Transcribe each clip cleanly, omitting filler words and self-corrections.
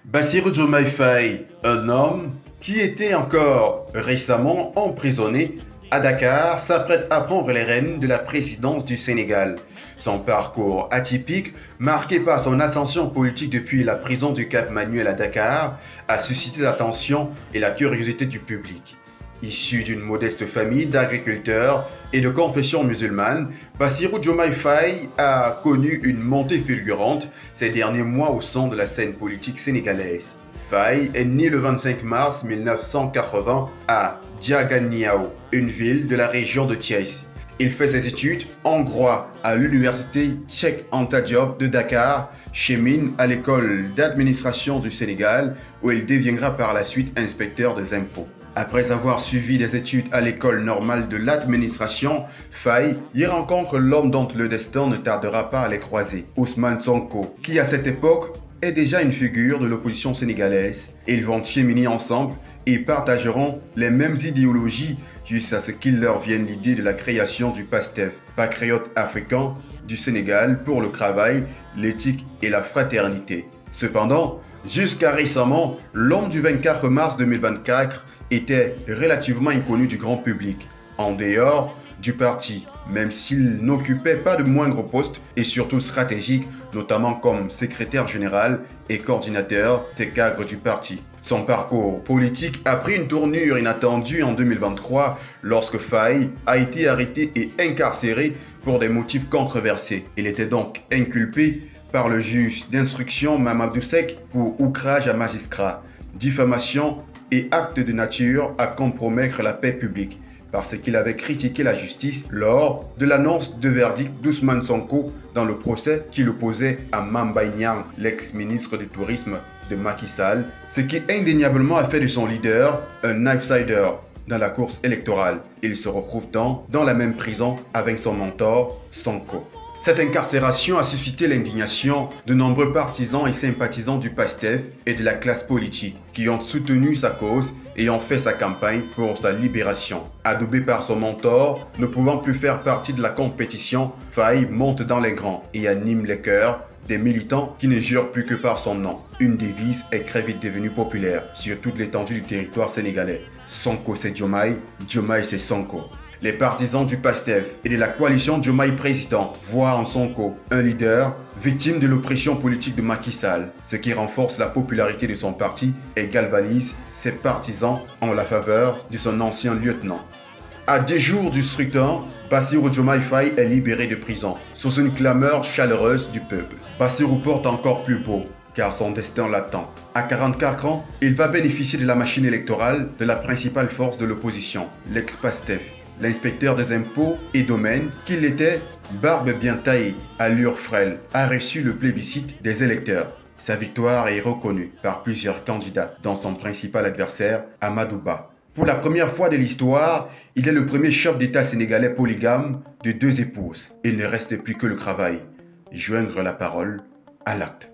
Bassirou Diomaye Faye, un homme qui était encore récemment emprisonné à Dakar, s'apprête à prendre les rênes de la présidence du Sénégal. Son parcours atypique, marqué par son ascension politique depuis la prison du Cap Manuel à Dakar, a suscité l'attention et la curiosité du public. Issu d'une modeste famille d'agriculteurs et de confession musulmane, Bassirou Diomaye Faye a connu une montée fulgurante ces derniers mois au sein de la scène politique sénégalaise. Faye est né le 25 mars 1980 à Diaganiao, une ville de la région de Thiès. Il fait ses études en droit à l'université Cheikh Anta Diop de Dakar, chemine à l'école d'administration du Sénégal où il deviendra par la suite inspecteur des impôts. Après avoir suivi des études à l'école normale de l'administration, Faye y rencontre l'homme dont le destin ne tardera pas à les croiser, Ousmane Sonko, qui à cette époque est déjà une figure de l'opposition sénégalaise. Ils vont cheminer ensemble et partageront les mêmes idéologies jusqu'à ce qu'il leur vienne l'idée de la création du PASTEF, Patriote africain du Sénégal pour le travail, l'éthique et la fraternité. Cependant, jusqu'à récemment, l'homme du 24 mars 2024 était relativement inconnu du grand public, en dehors du parti, même s'il n'occupait pas de moindres postes et surtout stratégiques, notamment comme secrétaire général et coordinateur des cadres du parti. Son parcours politique a pris une tournure inattendue en 2023 lorsque Faye a été arrêté et incarcéré pour des motifs controversés. Il était donc inculpé par le juge d'instruction Mamadou Seck pour outrage à magistrat, diffamation et acte de nature à compromettre la paix publique parce qu'il avait critiqué la justice lors de l'annonce de verdict d'Ousmane Sonko dans le procès qui l'opposait à Mame Mbaye Niang, l'ex-ministre du Tourisme de Macky Sall, ce qui indéniablement a fait de son leader un outsider dans la course électorale. Il se retrouve dans la même prison avec son mentor Sonko. Cette incarcération a suscité l'indignation de nombreux partisans et sympathisants du PASTEF et de la classe politique qui ont soutenu sa cause et ont fait sa campagne pour sa libération. Adoubé par son mentor, ne pouvant plus faire partie de la compétition, Faye monte dans les grands et anime les cœurs des militants qui ne jurent plus que par son nom. Une devise est très vite devenue populaire sur toute l'étendue du territoire sénégalais. Sonko c'est Diomaye, Diomaye c'est Sonko. Les partisans du PASTEF et de la coalition Diomaye président voient en Sonko un leader victime de l'oppression politique de Macky Sall, ce qui renforce la popularité de son parti et galvanise ses partisans en la faveur de son ancien lieutenant. À 10 jours du scrutin, Bassirou Diomaye Faye est libéré de prison sous une clameur chaleureuse du peuple. Bassirou porte encore plus beau car son destin l'attend. À 44 ans, il va bénéficier de la machine électorale de la principale force de l'opposition, l'ex-PASTEF. L'inspecteur des impôts et domaines, qu'il était, barbe bien taillée, allure frêle, a reçu le plébiscite des électeurs. Sa victoire est reconnue par plusieurs candidats, dont son principal adversaire, Amadou Ba. Pour la première fois de l'histoire, il est le premier chef d'État sénégalais polygame de 2 épouses. Il ne reste plus que le travail, joindre la parole à l'acte.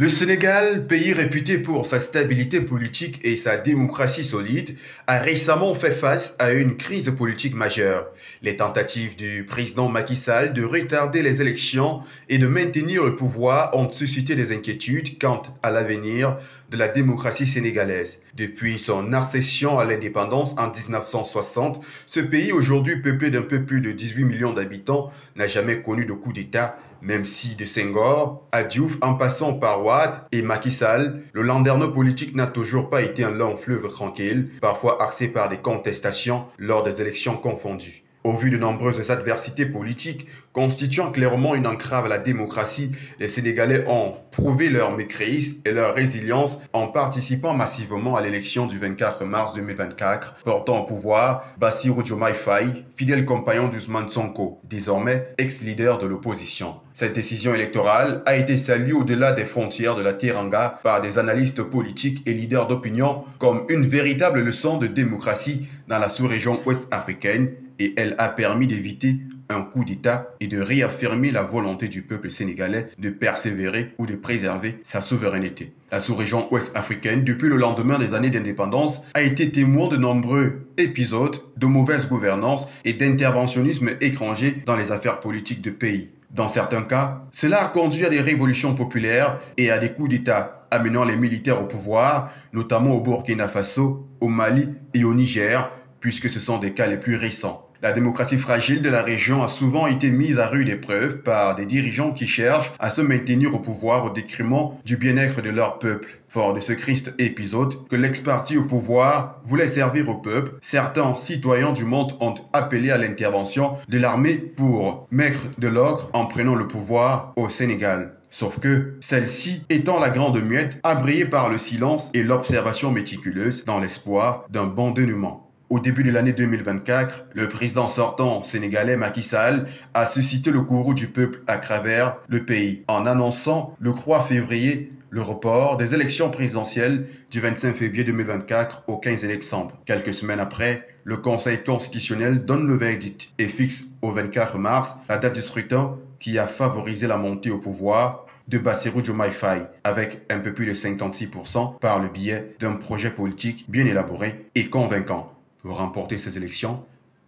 Le Sénégal, pays réputé pour sa stabilité politique et sa démocratie solide, a récemment fait face à une crise politique majeure. Les tentatives du président Macky Sall de retarder les élections et de maintenir le pouvoir ont suscité des inquiétudes quant à l'avenir de la démocratie sénégalaise. Depuis son accession à l'indépendance en 1960, ce pays aujourd'hui peuplé d'un peu plus de 18 millions d'habitants n'a jamais connu de coup d'État. Même si de Senghor à Diouf en passant par Wade et Macky Sall, le landerneau politique n'a toujours pas été un long fleuve tranquille, parfois axé par des contestations lors des élections confondues. Au vu de nombreuses adversités politiques constituant clairement une entrave à la démocratie, les Sénégalais ont prouvé leur maîtrise et leur résilience en participant massivement à l'élection du 24 mars 2024, portant au pouvoir Bassirou Diomaye Faye, fidèle compagnon d'Ousmane Sonko, désormais ex-leader de l'opposition. Cette décision électorale a été saluée au-delà des frontières de la Teranga par des analystes politiques et leaders d'opinion comme une véritable leçon de démocratie dans la sous-région ouest-africaine et elle a permis d'éviter un coup d'État et de réaffirmer la volonté du peuple sénégalais de persévérer ou de préserver sa souveraineté. La sous-région ouest africaine, depuis le lendemain des années d'indépendance, a été témoin de nombreux épisodes de mauvaise gouvernance et d'interventionnisme étranger dans les affaires politiques du pays. Dans certains cas, cela a conduit à des révolutions populaires et à des coups d'État, amenant les militaires au pouvoir, notamment au Burkina Faso, au Mali et au Niger, puisque ce sont des cas les plus récents. La démocratie fragile de la région a souvent été mise à rude épreuve par des dirigeants qui cherchent à se maintenir au pouvoir au détriment du bien-être de leur peuple. Fort de ce triste épisode, que l'ex-parti au pouvoir voulait servir au peuple, certains citoyens du monde ont appelé à l'intervention de l'armée pour mettre de l'ordre en prenant le pouvoir au Sénégal. Sauf que celle-ci, étant la grande muette, a brillé par le silence et l'observation méticuleuse dans l'espoir d'un bon dénouement. Au début de l'année 2024, le président sortant sénégalais Macky Sall a suscité le courroux du peuple à travers le pays en annonçant le 3 février le report des élections présidentielles du 25 février 2024 au 15 décembre. Quelques semaines après, le Conseil constitutionnel donne le verdict et fixe au 24 mars la date du scrutin qui a favorisé la montée au pouvoir de Bassirou Diomaye Faye avec un peu plus de 56% par le biais d'un projet politique bien élaboré et convaincant pour remporter ces élections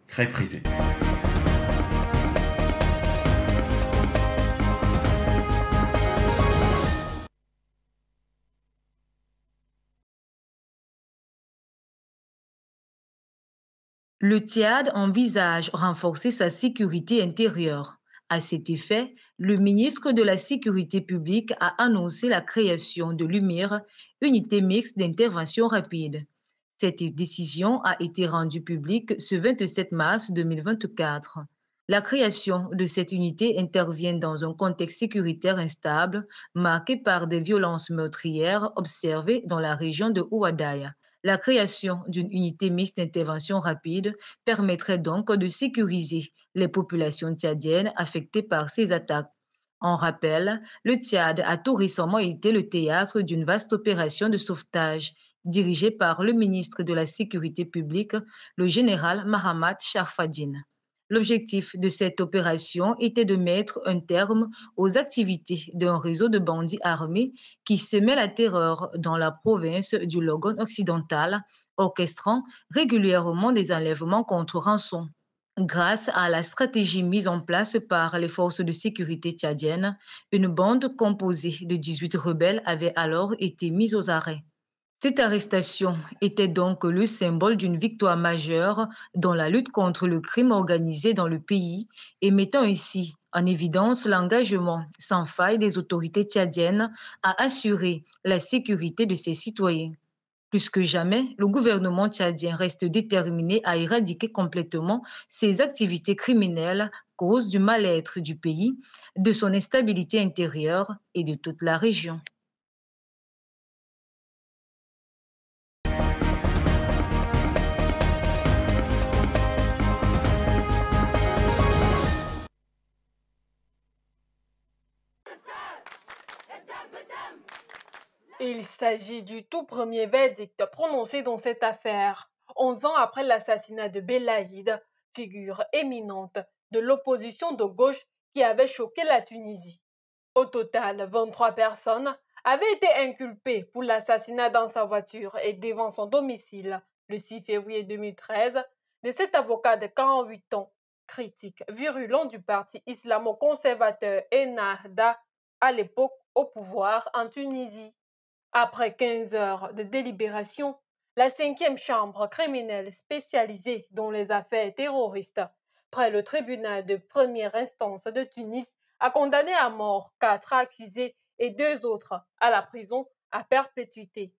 très prisées. Le Tchad envisage renforcer sa sécurité intérieure. À cet effet, le ministre de la Sécurité publique a annoncé la création de l'UMIR, unité mixte d'intervention rapide. Cette décision a été rendue publique ce 27 mars 2024. La création de cette unité intervient dans un contexte sécuritaire instable, marqué par des violences meurtrières observées dans la région de Ouadaya. La création d'une unité mixte d'intervention rapide permettrait donc de sécuriser les populations tchadiennes affectées par ces attaques. En rappel, le Tchad a tout récemment été le théâtre d'une vaste opération de sauvetage dirigée par le ministre de la Sécurité publique, le général Mahamat Charfadine. L'objectif de cette opération était de mettre un terme aux activités d'un réseau de bandits armés qui semait la terreur dans la province du Logone occidental, orchestrant régulièrement des enlèvements contre rançon. Grâce à la stratégie mise en place par les forces de sécurité tchadiennes, une bande composée de 18 rebelles avait alors été mise aux arrêts. Cette arrestation était donc le symbole d'une victoire majeure dans la lutte contre le crime organisé dans le pays et mettant ici en évidence l'engagement sans faille des autorités tchadiennes à assurer la sécurité de ses citoyens. Plus que jamais, le gouvernement tchadien reste déterminé à éradiquer complètement ces activités criminelles, cause du mal-être du pays, de son instabilité intérieure et de toute la région. Il s'agit du tout premier verdict prononcé dans cette affaire, 11 ans après l'assassinat de Belaïd, figure éminente de l'opposition de gauche qui avait choqué la Tunisie. Au total, 23 personnes avaient été inculpées pour l'assassinat dans sa voiture et devant son domicile le 6 février 2013 de cet avocat de 48 ans, critique virulent du parti islamo-conservateur Ennahda, à l'époque au pouvoir en Tunisie. Après 15 heures de délibération, la 5e chambre criminelle spécialisée dans les affaires terroristes, près le tribunal de première instance de Tunis, a condamné à mort 4 accusés et 2 autres à la prison à perpétuité.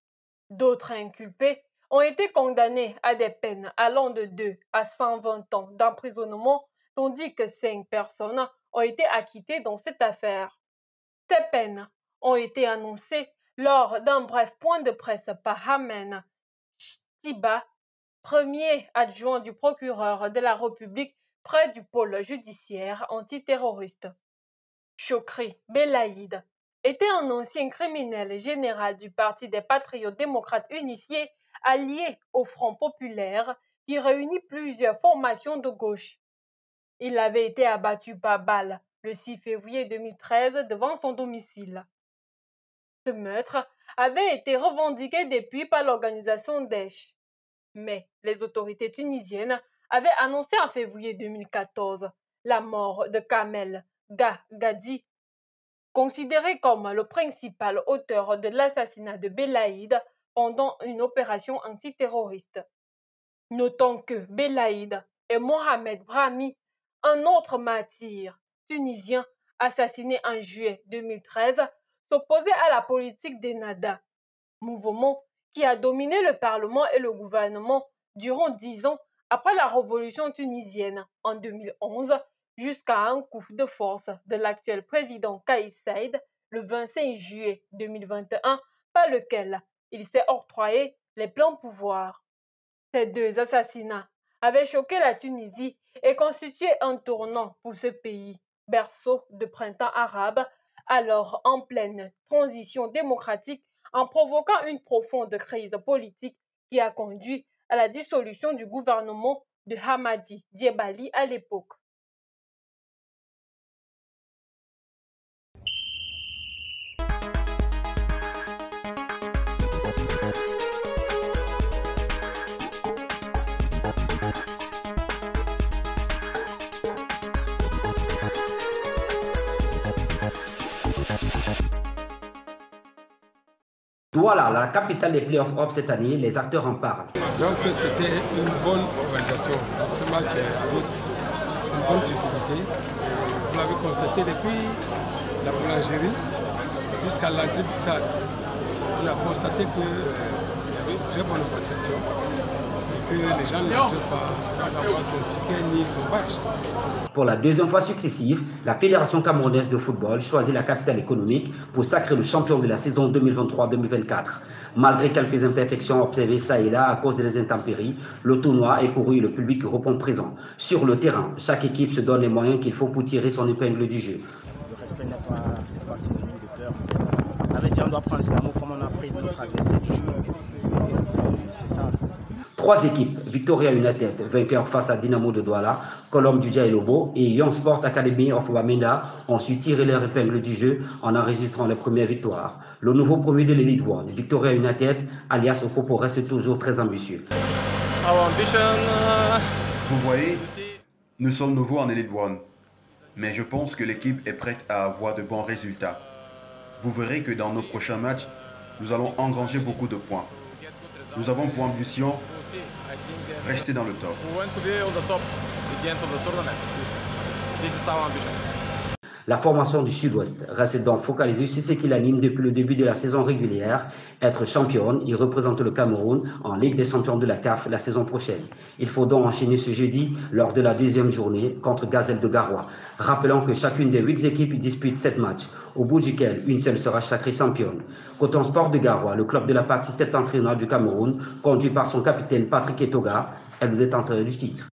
D'autres inculpés ont été condamnés à des peines allant de 2 à 120 ans d'emprisonnement, tandis que 5 personnes ont été acquittées dans cette affaire. Ces peines ont été annoncées lors d'un bref point de presse par Hamen Chtiba, premier adjoint du procureur de la République près du pôle judiciaire antiterroriste. Chokri Belaïd était un ancien criminel général du Parti des Patriotes démocrates unifiés allié au Front populaire qui réunit plusieurs formations de gauche. Il avait été abattu par balle le 6 février 2013 devant son domicile. Ce meurtre avait été revendiqué depuis par l'organisation Daesh. Mais les autorités tunisiennes avaient annoncé en février 2014 la mort de Kamel Gadi, considéré comme le principal auteur de l'assassinat de Belaïd pendant une opération antiterroriste. Notons que Belaïd et Mohamed Brahmi, un autre martyr tunisien assassiné en juillet 2013, s'opposaient à la politique d'Ennahda, mouvement qui a dominé le Parlement et le gouvernement durant 10 ans après la révolution tunisienne en 2011, jusqu'à un coup de force de l'actuel président Kais Saied le 25 juillet 2021, par lequel il s'est octroyé les pleins pouvoirs. Ces deux assassinats avaient choqué la Tunisie et constitué un tournant pour ce pays, berceau de printemps arabe, alors en pleine transition démocratique, en provoquant une profonde crise politique qui a conduit à la dissolution du gouvernement de Hamadi Djebali à l'époque. Douala, la capitale des playoffs Europe cette année, les acteurs en parlent. Donc c'était une bonne organisation. Ce match avec une bonne sécurité. Vous l'avez constaté depuis la boulangerie jusqu'à l'entrée du stade. On a constaté qu'il y avait une très bonne organisation et que les gens n'entraient pas sans avoir son ticket ni son badge. Pour la deuxième fois successive, la Fédération camerounaise de football choisit la capitale économique pour sacrer le champion de la saison 2023-2024. Malgré quelques imperfections observées ça et là à cause des intempéries, le tournoi est couru et le public répond présent. Sur le terrain, chaque équipe se donne les moyens qu'il faut pour tirer son épingle du jeu. Le respect n'est pas synonyme de peur. Ça veut dire qu'on doit prendre Dynamo comme on a pris notre adversaire du jeu. C'est ça. 3 équipes, Victoria United, vainqueur face à Dynamo de Douala, Colombe du Lobo et Young Sport Academy of Bamenda ont su tirer leur épingle du jeu en enregistrant les premières victoires. Le nouveau premier de l'Elite One, Victoria United, alias Opopo, reste toujours très ambitieux. Vous voyez, nous sommes nouveaux en Elite One, mais je pense que l'équipe est prête à avoir de bons résultats. Vous verrez que dans nos prochains matchs, nous allons engranger beaucoup de points. Nous avons pour ambition rester dans le top. La formation du Sud-Ouest reste donc focalisée sur ce qui l'anime depuis le début de la saison régulière, être championne et représenter le Cameroun en Ligue des champions de la CAF la saison prochaine. Il faut donc enchaîner ce jeudi lors de la deuxième journée contre Gazelle de Garoua. Rappelons que chacune des 8 équipes dispute 7 matchs, au bout duquel une seule sera sacrée championne. Coton Sport de Garoua, le club de la partie septentrionale du Cameroun, conduit par son capitaine Patrick Etoga, est le détenteur du titre.